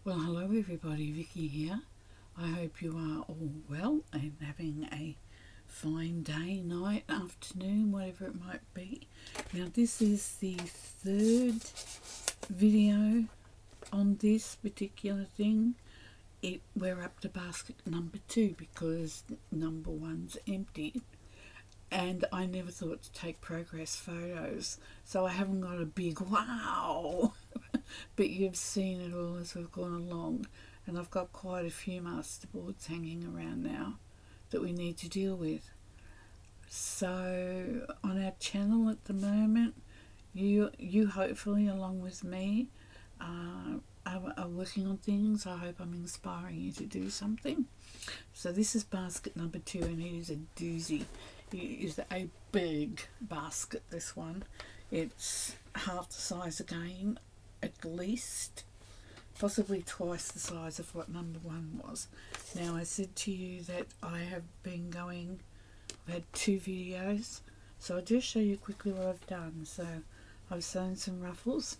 Well, hello everybody, Vicky here. I hope you are all well and having a fine day, night, afternoon, whatever it might be. Now, this is the third video on this particular thing. We're up to basket number 2 because number 1's empty. And I never thought to take progress photos, so I haven't got a big wow. But you've seen it all as we've gone along, and I've got quite a few masterboards hanging around now that we need to deal with. So on our channel at the moment, you hopefully along with me are working on things. I hope I'm inspiring you to do something. So this is basket number 2, and it is a doozy. It is a big basket, this one. It's half the size again, at least, possibly twice the size of what number 1 was. Now, I said to you that I've had 2 videos, so I'll just show you quickly what I've done. So I've sewn some ruffles,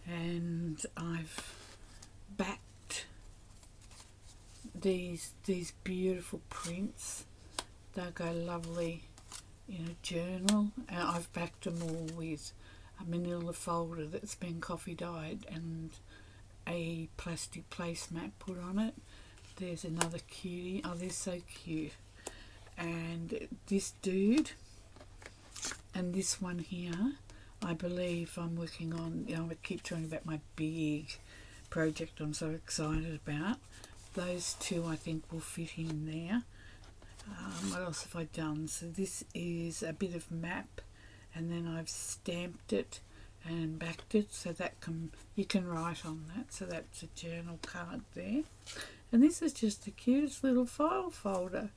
and I've backed these beautiful prints. They'll go lovely in a journal. I've backed them all with a manila folder that's been coffee dyed and a plastic placemat put on it. There's another cutie. Oh, they're so cute. And this dude and this one here, I believe I'm working on. I keep talking about my big project I'm so excited about. Those 2 I think will fit in there. What else have I done? So this is a bit of map, and then I've stamped it and backed it so that you can write on that. So that's a journal card there. And this is just the cutest little file folder.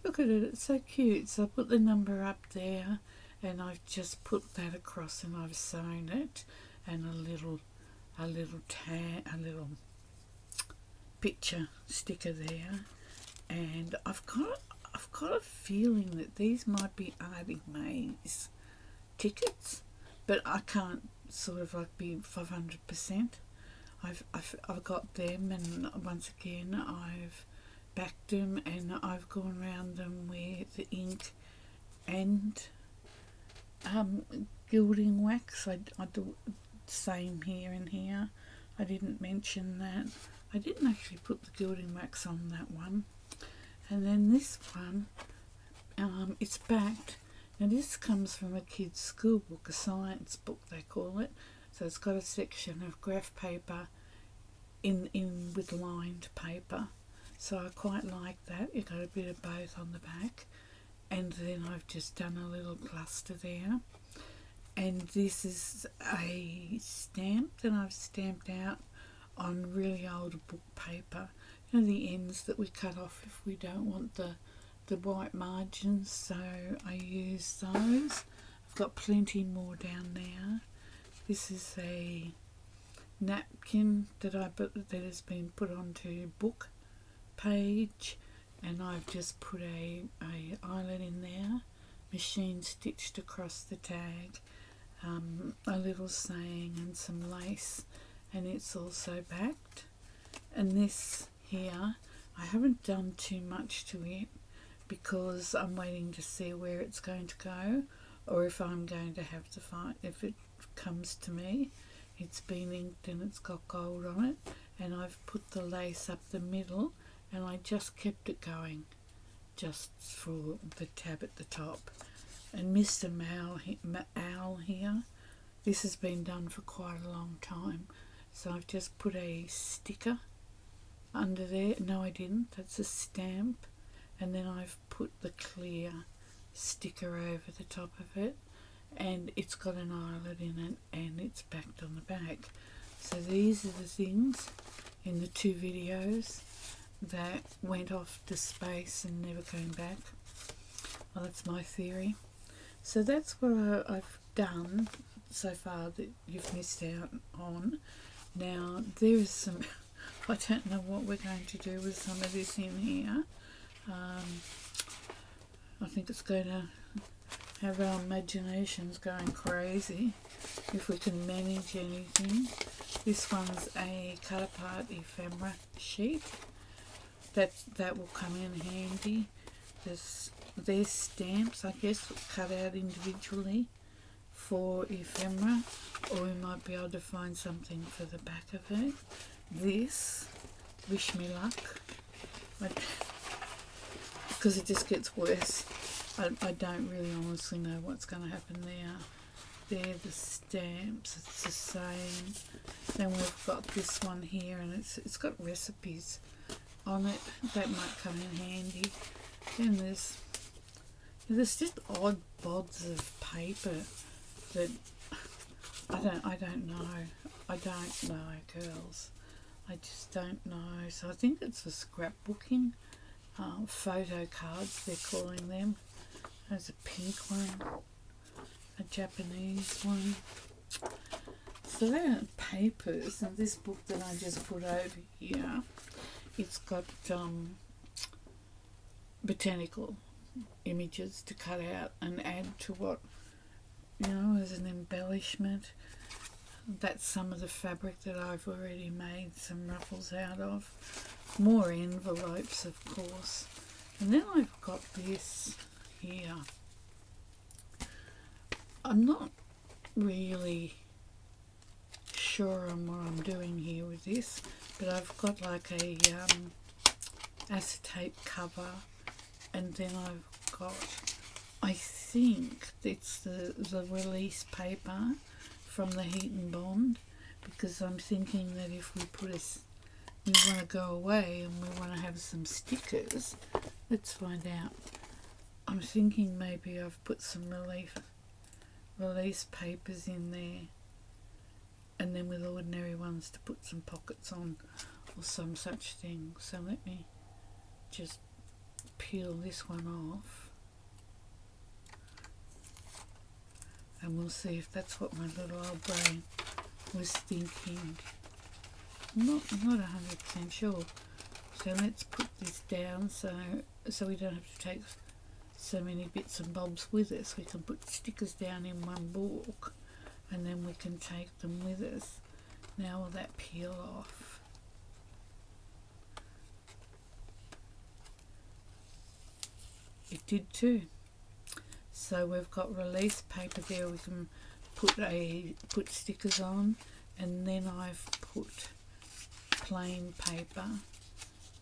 Look at it, it's so cute. So I put the number up there, and I've just put that across, and I've sewn it, and a little picture sticker there. And I've got a feeling that these might be Artie Mays tickets, but I can't sort of like be 500%. I've got them, and once again I've backed them, and I've gone around them with the ink and gilding wax. I do the same here and here. I didn't mention that. I didn't actually put the gilding wax on that one. And then this one, it's backed. Now this comes from a kid's school book, a science book they call it. So it's got a section of graph paper in with lined paper. So I quite like that. It got a bit of both on the back. And then I've just done a little cluster there. And this is a stamp that I've stamped out on really old book paper. The ends that we cut off if we don't want the white margins, so I use those. I've got plenty more down there. This is a napkin that has been put onto book page, and I've just put a eyelet in there, machine stitched across the tag, a little saying and some lace, and it's also backed. And this here, I haven't done too much to it because I'm waiting to see where it's going to go, or if I'm going to have to find, if it comes to me. It's been inked and it's got gold on it, and I've put the lace up the middle, and I just kept it going just for the tab at the top. And Mr. Owl here, this has been done for quite a long time, so I've just put a sticker under there. No, I didn't. That's a stamp. And then I've put the clear sticker over the top of it, and it's got an eyelet in it, and it's backed on the back. So these are the things in the 2 videos that went off to space and never came back. Well, that's my theory. So that's what I've done so far that you've missed out on. Now, there is some... I don't know what we're going to do with some of this in here. I think it's going to have our imaginations going crazy. if we can manage anything. This one's a cut apart ephemera sheet. That will come in handy. There's stamps, I guess, cut out individually for ephemera, or we might be able to find something for the back of it. This, wish me luck, because it just gets worse. I don't really honestly know what's going to happen there. They're the stamps, it's the same. Then we've got this one here, and it's got recipes on it. That might come in handy. Then there's just odd bods of paper that I don't know. I don't know, girls. I just don't know. So I think it's for scrapbooking. Photo cards, they're calling them. There's a pink one, a Japanese one. So they're papers, and this book that I just put over here, it's got botanical images to cut out and add to what, as an embellishment. That's some of the fabric that I've already made some ruffles out of. More envelopes, of course. And then I've got this here. I'm not really sure on what I'm doing here with this, but I've got like a acetate cover, and then I've got, I think it's the release paper from the Heat and Bond, because I'm thinking that if we we want to go away and we want to have some stickers. Let's find out. I'm thinking maybe I've put some release papers in there, and then with ordinary ones to put some pockets on or some such thing. So let me just peel this one off, and we'll see if that's what my little old brain was thinking. I'm not 100% sure. So let's put this down so we don't have to take so many bits and bobs with us. We can put stickers down in one book, and then we can take them with us. Now will that peel off? It did too. So we've got release paper there we can put stickers on, and then I've put plain paper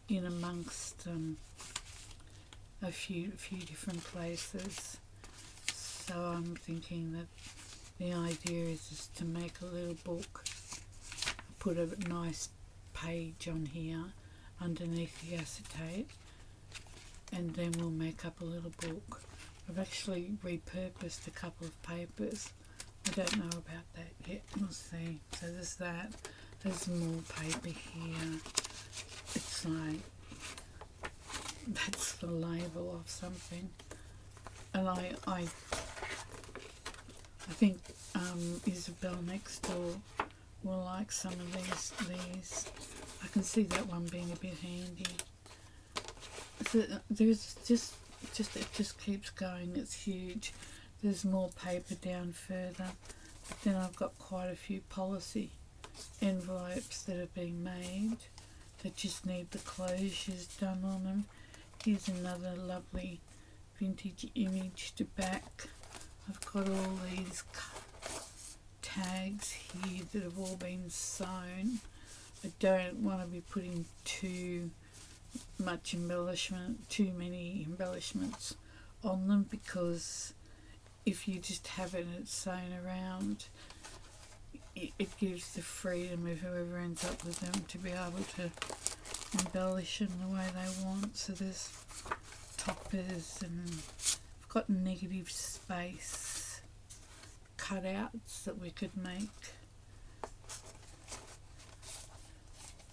in amongst a few different places. So I'm thinking that the idea is to make a little book, put a nice page on here underneath the acetate, and then we'll make up a little book. I've actually repurposed a couple of papers. I don't know about that yet. We'll see. So there's that. There's more paper here. It's like, that's the label of something. And I think Isabel next door will like some of these. I can see that one being a bit handy. So there's it just keeps going. It's huge. There's more paper down further, but then I've got quite a few policy envelopes that have been made that just need the closures done on them. Here's another lovely vintage image to back. I've got all these tags here that have all been sewn. I don't want to be putting too many embellishments on them, because if you just have it and it's sewn around, it gives the freedom of whoever ends up with them to be able to embellish them the way they want. So there's toppers, and I've got negative space cutouts that we could make.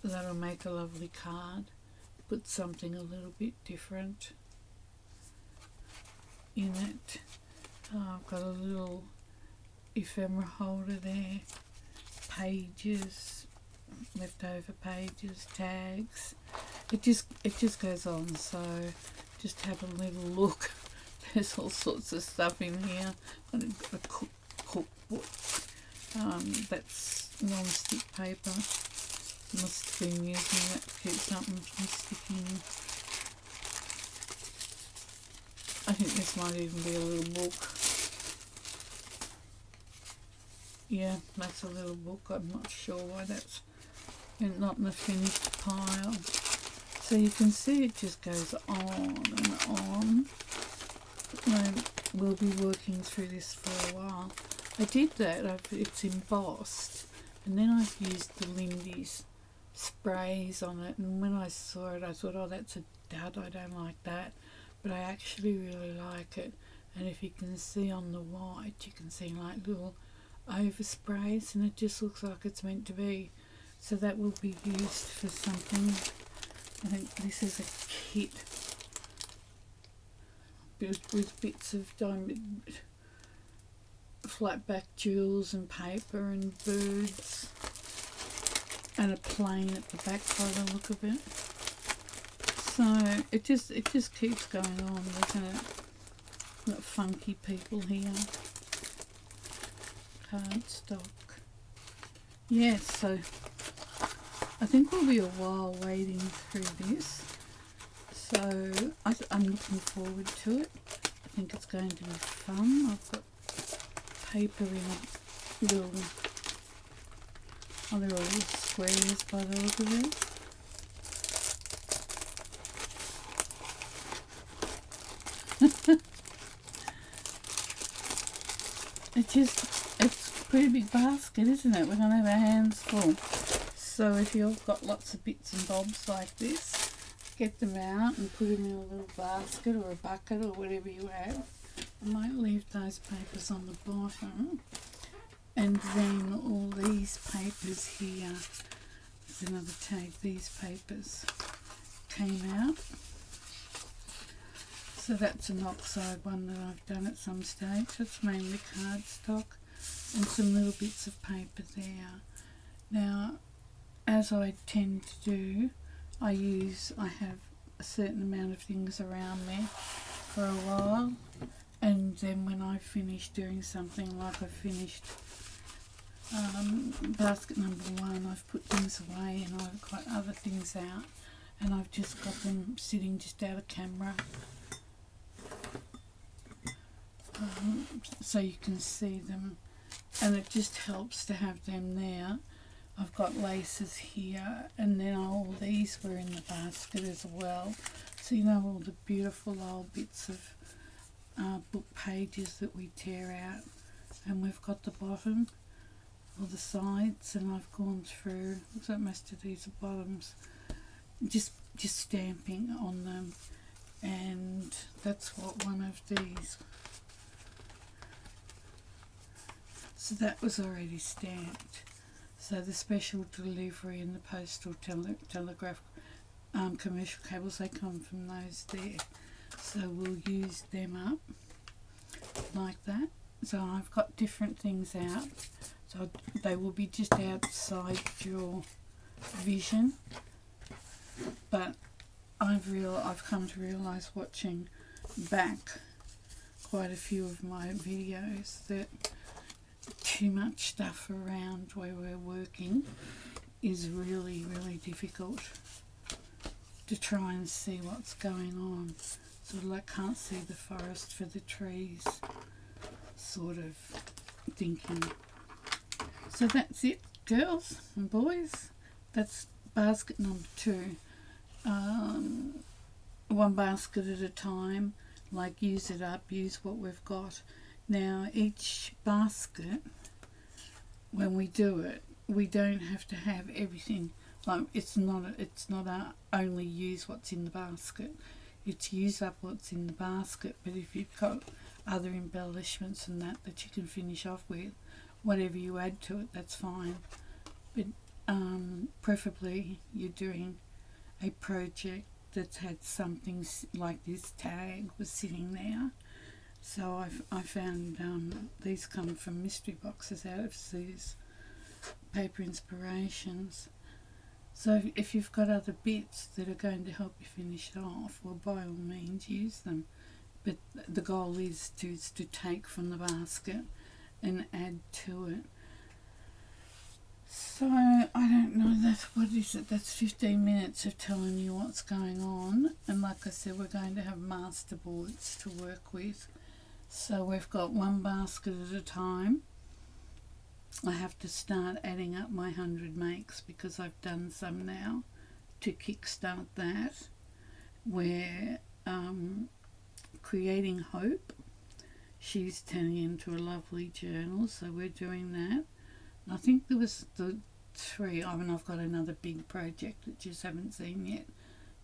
That'll make a lovely card. Put something a little bit different in it. I've got a little ephemera holder there, pages, leftover pages, tags. It just goes on. So just have a little look. There's all sorts of stuff in here. I've got a cookbook, That's non-stick paper. Must have been using that to keep something from sticking. I think this might even be a little book. Yeah, that's a little book. I'm not sure why that's not in the finished pile. So you can see it just goes on and on. We'll be working through this for a while. I did that. It's embossed, and then I've used the Lindy's sprays on it. And when I saw it, I thought, oh, that's a dud. I don't like that. But I actually really like it. And if you can see on the white, you can see like little oversprays, and it just looks like it's meant to be. So that will be used for something. I think this is a kit with bits of diamond, flat back jewels and paper and birds, and a plane at the back by the look of it. So it just keeps going on, doesn't it? Got funky people here. Cardstock. Yes, so I think we'll be a while wading through this. So I'm looking forward to it. I think it's going to be fun. I've got paper in a little, oh, they're all little squares by the look of it. It's a pretty big basket, isn't it? We're going to have our hands full. So if you've got lots of bits and bobs like this, get them out and put them in a little basket or a bucket or whatever you have. I might leave those papers on the bottom. And then all these papers here, there's another tag, these papers came out. So that's an oxide one that I've done at some stage. It's mainly cardstock and some little bits of paper there. Now, as I tend to do, I have a certain amount of things around me for a while, and then when I finish doing something, like I finished basket number 1, I've put things away and I've got other things out, and I've just got them sitting just out of camera. So you can see them, and it just helps to have them there. I've got laces here, and then all these were in the basket as well. So you know, all the beautiful old bits of book pages that we tear out, and we've got the bottom or the sides, and I've gone through, looks like most of these are bottoms, just stamping on them, and that's what one of these. So that was already stamped. So the special delivery and the postal telegraph commercial cables, they come from those there. So we'll use them up like that. So I've got different things out. So they will be just outside your vision. But I've come to realise, watching back quite a few of my videos, that too much stuff around where we're working is really, really difficult to try and see what's going on. Sort of like can't see the forest for the trees sort of thinking. So that's it, girls and boys. That's basket number 2. One basket at a time, like use it up, use what we've got. Now each basket, when we do it, we don't have to have everything. Like it's not only use what's in the basket. It's use up what's in the basket. But if you've got other embellishments and that you can finish off with, whatever you add to it, that's fine. But preferably you're doing a project that's had something like this tag was sitting there. So I found these come from mystery boxes out of these paper inspirations. So if you've got other bits that are going to help you finish it off, well, by all means use them. But the goal is to take from the basket and add to it. So I don't know, that's what is it, that's 15 minutes of telling you what's going on. And like I said, we're going to have master boards to work with. So we've got one basket at a time. I have to start adding up my 100 makes because I've done some now to kickstart that. We're creating hope. She's turning into a lovely journal, so we're doing that. And I think there was the three. I mean, I've got another big project that you just haven't seen yet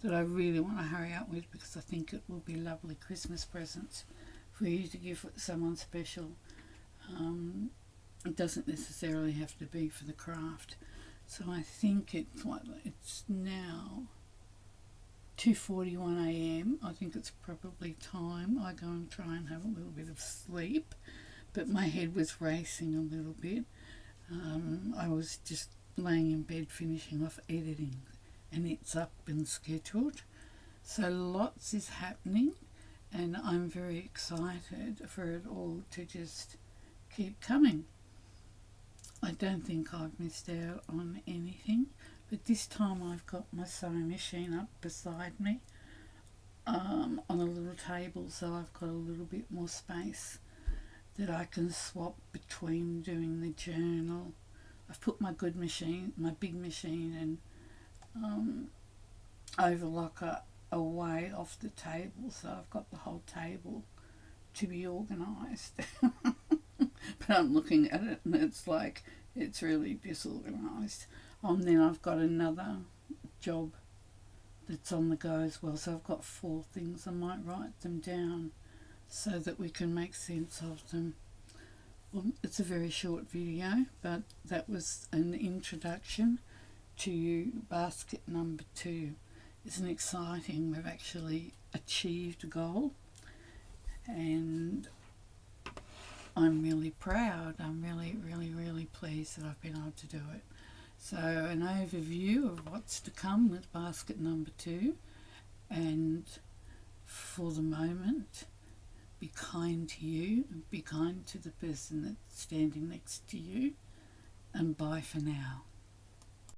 that I really want to hurry up with because I think it will be lovely Christmas presents for you to give someone special. It doesn't necessarily have to be for the craft. So I think it's now 2:41 a.m. I think it's probably time I go and try and have a little bit of sleep, but my head was racing a little bit. I was just laying in bed finishing off editing, and it's up and scheduled. So lots is happening, and I'm very excited for it all to just keep coming. I don't think I've missed out on anything, but this time I've got my sewing machine up beside me on a little table, so I've got a little bit more space that I can swap between doing the journal. I've put my big machine and overlocker away off the table, so I've got the whole table to be organised. But I'm looking at it and it's really disorganised. And then I've got another job that's on the go as well, so I've got 4 things. I might write them down so that we can make sense of them. Well, it's a very short video, but that was an introduction to basket number 2. Isn't it exciting? We've actually achieved a goal, and I'm really proud. I'm really, really, really pleased that I've been able to do it. So an overview of what's to come with basket number 2, and for the moment, be kind to you, and be kind to the person that's standing next to you, and bye for now.